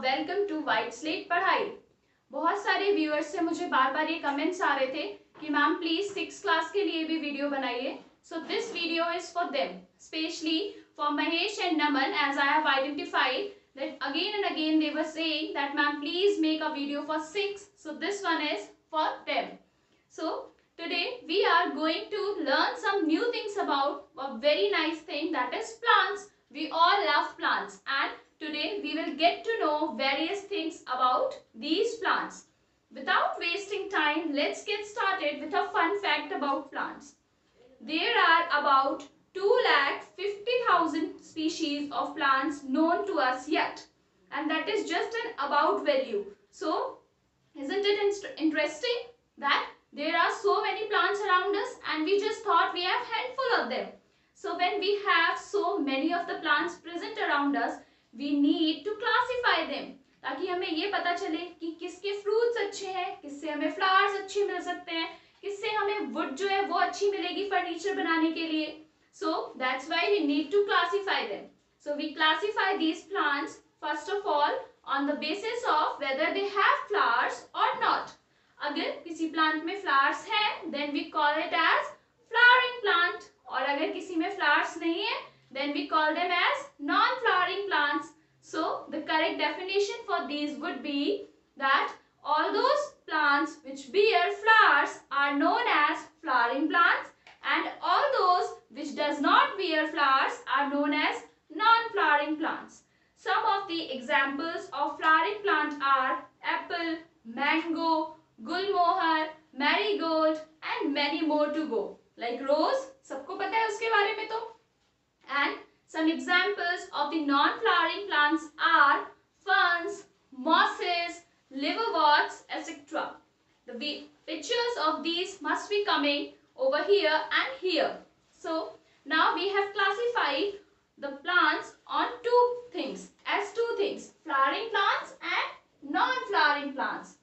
Welcome to white slate पढ़ाई। बहुत सारे व्यूअर्स से मुझे बार बार ये कमेंट्स आ रहे थे कि मैम प्लीज 6th क्लास के लिए भी वीडियो बनाइए। So this video is for them, specially for Mahesh and Naman, as I have identified that again and again they were saying that ma'am please make a video for 6, so this one is for them. So today we are going to learn some new things about a very nice thing, that is plants. We all love plants and today we will get to know various things about these plants. Without wasting time, let's get started with a fun fact about plants. There are about 2,50,000 species of plants known to us yet, and that is just an about value. So isn't it interesting that there are so many plants around us and we just thought we have handful of them. So when we have so many of the plants present around us, we need to classify them ताकि हमें ये पता चले कि किसके fruits अच्छे हैं, किससे हमें फ्लावर्स अच्छे मिल सकते हैं, किससे हमें वुड जो है वो अच्छी मिलेगी फर्नीचर बनाने के लिए. So that's why we need to classify them. So we classify these plants first of all on the basis of whether they have flowers or not. अगर किसी प्लांट में फ्लावर्स हैं then we call it as flowering plant, और अगर किसी में flowers नहीं है then we call them as non-flowering plants. So the correct definition for these would be that all those plants which bear flowers are known as flowering plants, and all those which does not bear flowers are known as non-flowering plants. Some of the examples of flowering plant are apple, mango, gulmohar, marigold and many more to go. Like rose, सबको पता है उसके बारे में तो. And some examples of the non-flowering plants are ferns, mosses, liverworts, etc. The pictures of these must be coming over here and here. So now we have classified the plants on two things, flowering plants and non-flowering plants.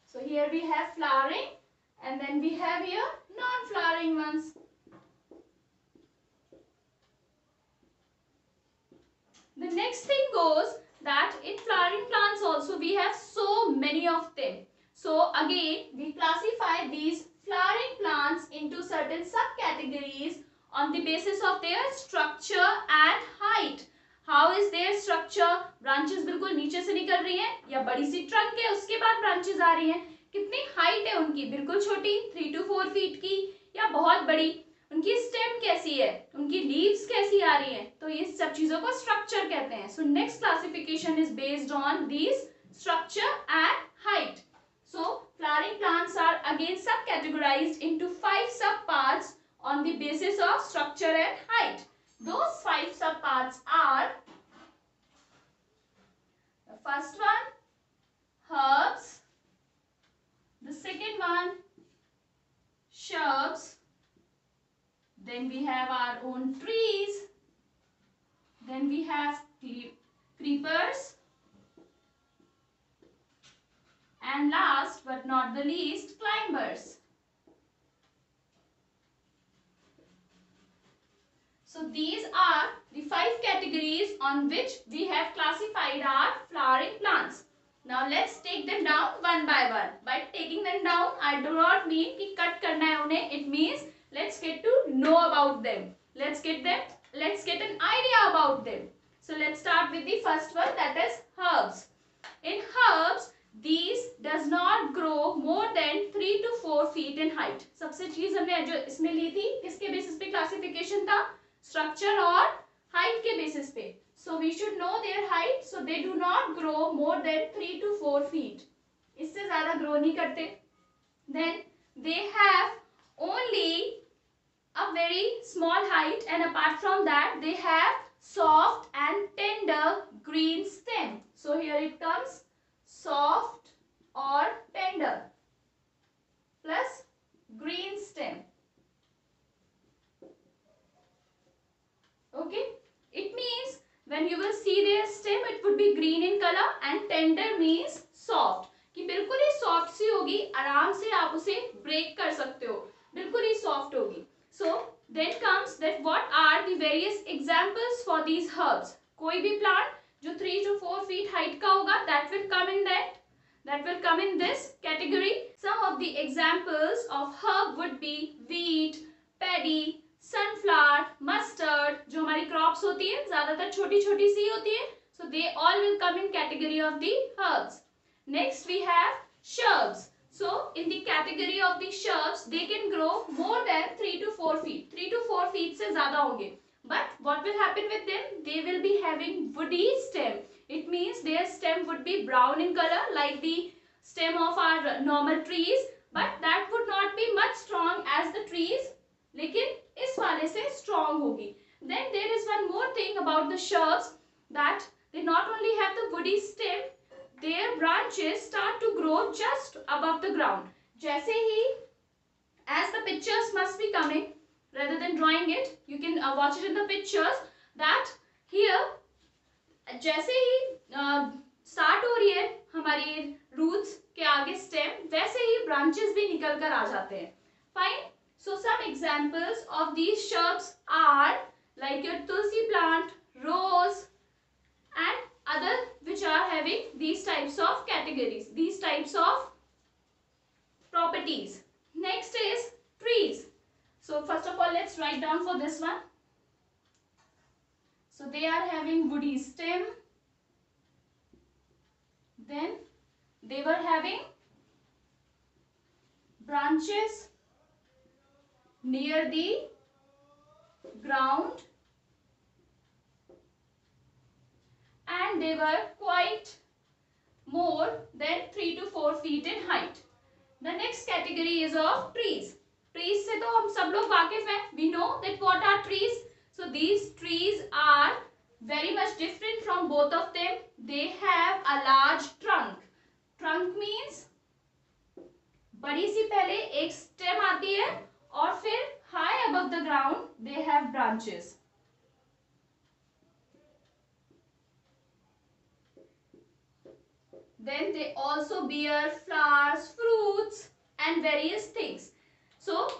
So here we have flowering and then we have here non-flowering ones. The next thing goes that in flowering plants also we have so many of them. So again we classify these flowering plants into certain subcategories on the basis of their structure and height. How is their structure? Branches बिल्कुल नीचे से निकल रही हैं या बड़ी सी trunk है उसके बाद ब्रांचेस आ रही हैं? कितनी हाइट है उनकी? बिल्कुल छोटी 3 to 4 फीट की या बहुत बड़ी? उनकी स्टेम कैसी है, उनकी लीव्स कैसी आ रही हैं? तो ये सब चीजों को स्ट्रक्चर कहते हैं. So next classification is based on this structure and height. So flowering plants are again subcategorized into 5 subparts on the basis of structure and height. Those 5 subparts are: the first one herbs, the second one shrubs, then we have our own trees, then we have creepers, and last but not the least, climbers. So these are the 5 categories on which we have classified our flowering plants. Now let's take them down one by one. By taking them down, I do not mean कि cut करना है उन्हें. It means let's get to know about them. Let's get an idea about them. So let's start with the first one, that is herbs. In herbs, these does not grow more than 3 to 4 feet in height. सबसे चीज हमने जो इसमें ली थी किसके basis पे classification था? Structure और हाइट के बेसिस पे. So we should know their height. So they do not grow more than 3 to 4 feet. इससे ज्यादा ग्रो नहीं करते. Then they have only a very small height, and apart from that they have soft and tender green stem. So here it comes soft or tender plus green stem. Okay, it means when you will see their stem it would be green in color, and tender means soft, कि बिल्कुल ही soft सी होगी, आराम से आप उसे break कर सकते हो, बिल्कुल ही soft होगी. So then comes that what are the various examples for these herbs. कोई भी plant जो 3 to 4 feet height का होगा, that will come in this category. Some of the examples of herb would be wheat, paddy, sunflower, mustard. जो हमारी crops होती है ज़्यादातर छोटी छोटी सी होती है, so they all will come in category of the herbs. Next we have shrubs. So in the category of the shrubs, they can grow more than 3 to 4 feet. 3 to 4 feet से ज़्यादा होंगे. But what will happen with them? They will be having woody stem. It means their stem would be brown in color like the stem of our normal trees. But that would not be much strong as the trees. लेकिन इस वाले से strong होगी. Then there is one more thing about the shrubs, that they not only have the woody stem, their branches start to grow just above the ground. जैसे ही, as the pictures must be coming, rather than drawing it, you can watch it in the pictures, that here जैसे ही start हो रही है हमारी roots के आगे stem, वैसे ही branches भी निकल कर आ जाते हैं. Fine. So some examples of these shrubs are like your tulsi plant, rose, and other which are having these types of categories, these types of properties. Next is trees. So first of all, let's write down for this one. So they are having woody stem. Then they were having branches near the ground, and they were quite more than 3 to 4 feet in height. The next category is of trees. Trees से तो हम सब लोग वाकिफ हैं. We know that what are trees. So these trees are very much different from both of them. They have a large trunk. Trunk means बड़ी सी पहले एक stem आती है और फिर high above the ground they have branches. Then they also bear flowers, fruits, and various things. So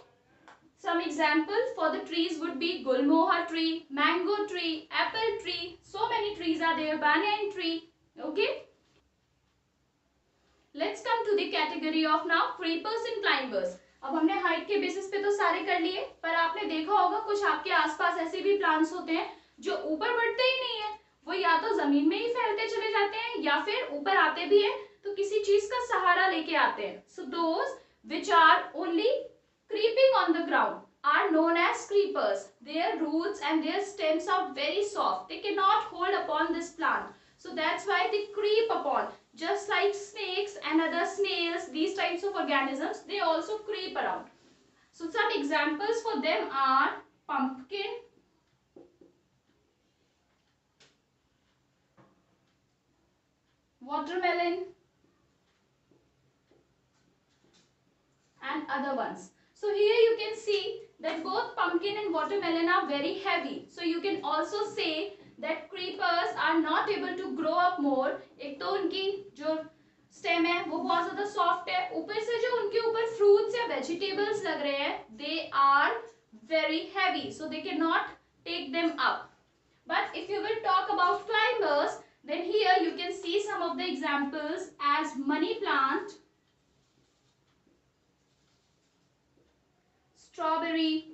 some examples for the trees would be gulmohar tree, mango tree, apple tree. So many trees are there. Banyan tree. Okay. Let's come to the category of now creepers and climbers. अब हमने height के basis पे तो सारे कर लिए, पर आपने देखा होगा कुछ आपके आसपास ऐसे भी प्लांट्स होते हैं जो ऊपर बढ़ते ही नहीं है. वो या तो जमीन में ही फैलते चले जाते हैं या फिर ऊपर आते भी हैं तो किसी चीज का सहारा लेके आते हैं. So those which are only creeping on the ground are known as creepers. Their roots and their stems are very soft. They cannot hold upon this plant. So that's why they creep upon. Just like snakes and other snails, these types of organisms, they also creep around. So some examples for them are pumpkin, watermelon, and other ones. So here you can see that both pumpkin and watermelon are very heavy. So you can also say that creepers are not able to grow up more. एक तो उनकी जो stem है वो बहुत ज़्यादा soft है, ऊपर से जो उनके ऊपर fruits या vegetables लग रहे हैं, they are very heavy, so they cannot take them up. But if you will talk about climbers, then here you can see some of the examples as money plant, strawberry,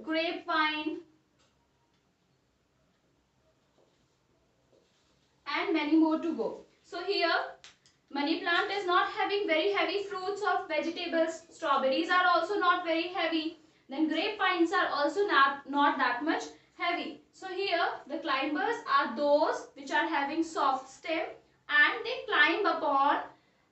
grapevine, and many more to go. So here money plant is not having very heavy fruits or vegetables. Strawberries are also not very heavy. Then grapevines are also not that much heavy. So here the climbers are those which are having soft stem and they climb upon,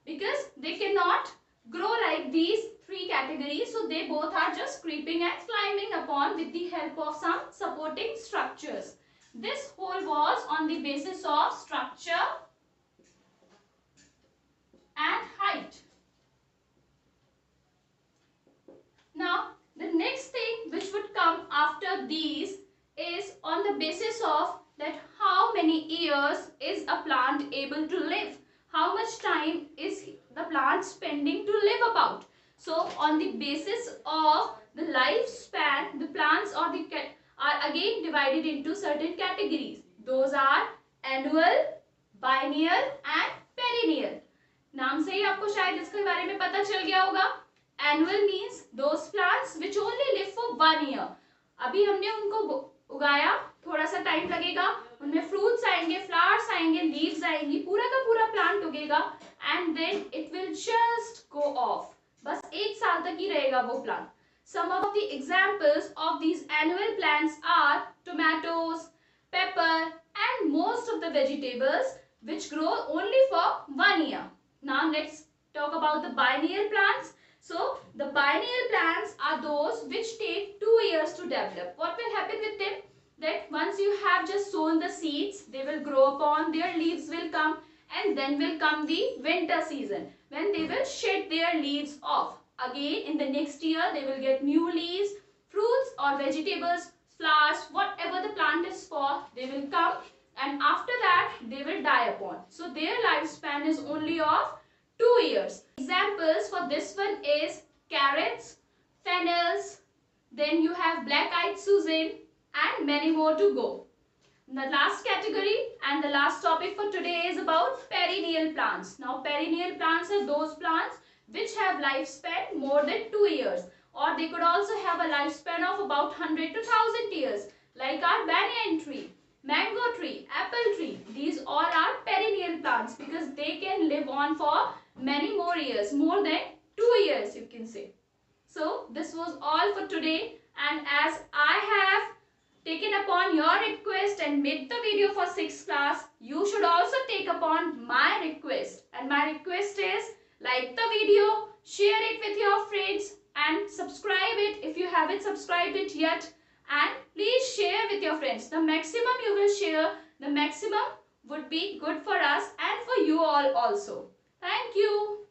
because they cannot grow like these three categories. So they both are just creeping and climbing upon with the help of some supporting structures. This whole was on the basis of structure and height. Now the next thing which would come after these is on the basis of that how many years is a plant able to live. How much time is the plant spending to live about. So on the basis of the lifespan, the plants or the are again divided into certain categories. Those are annual, biennial and perennial. नाम से ही आपको शायद इसके बारे में पता चल गया होगा. Annual means those plants which only live for 1 year. अभी हमने उनको उगाया, थोड़ा सा टाइम लगेगा, उनमें फ्रूट्स आएंगे, फ्लावर्स आएंगे, लीव्स आएंगी, पूरा का पूरा प्लांट उगेगा and then it will just go off. बस 1 साल तक ही रहेगा वो plant. Some of the examples of these annual plants are tomatoes, pepper and most of the vegetables which grow only for 1 year. Now let's talk about the biennial plants. So the biennial plants are those which take 2 years to develop. What will happen with them? That once you have just sown the seeds, they will grow upon, their leaves will come and then will come the winter season when they will shed their leaves off. Again in the next year they will get new leaves, fruits or vegetables, flowers, whatever the plant is for, they will come and after that they will die upon. So their lifespan is only of 2 years. Examples for this one is carrots, fennels, then you have black-eyed Susan and many more to go. The last category and the last topic for today is about perennial plants. Now perennial plants are those plants which have lifespan more than 2 years, or they could also have a lifespan of about 100 to 1000 years, like our banyan tree, mango tree, apple tree. These all are perennial plants because they can live on for many more years, more than 2 years you can say. So this was all for today, and as I have taken upon your request and made the video for 6th class, you should also take upon my request, and my request is like the video, share it with your friends and subscribe it if you haven't subscribed it yet, and please share with your friends. The maximum you will share, the maximum would be good for us and for you all also. Thank you.